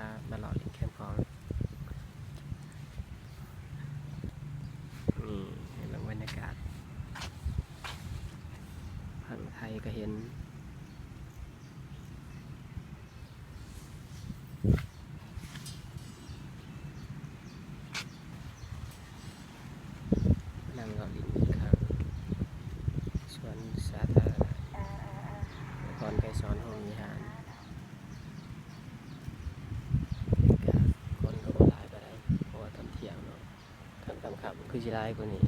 ามาหล่อเล่นแคมป์ของนี่เห็นบรรยากาศฝั่งไทยก็เห็นนั่งหล่อเล่นอีกครั้งสวนสาธารณะนครไกรสอนห้องวิหารคนก็บ่หลายไปได้เพราะว่าตอนเที่ยงเนาะตอนค่ำๆคือสิหลายกว่านี้